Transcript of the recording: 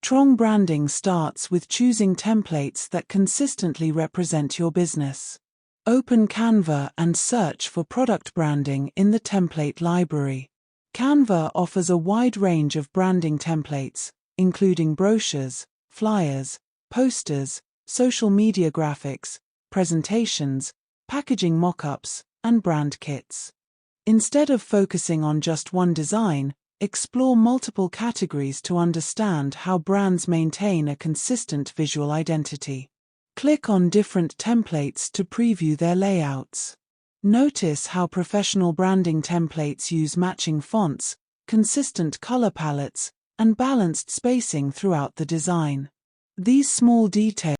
Strong branding starts with choosing templates that consistently represent your business. Open Canva and search for product branding in the template library. Canva offers a wide range of branding templates, including brochures, flyers, posters, social media graphics, presentations, packaging mock-ups, and brand kits. Instead of focusing on just one design, explore multiple categories to understand how brands maintain a consistent visual identity. Click on different templates to preview their layouts. Notice how professional branding templates use matching fonts, consistent color palettes, and balanced spacing throughout the design. These small details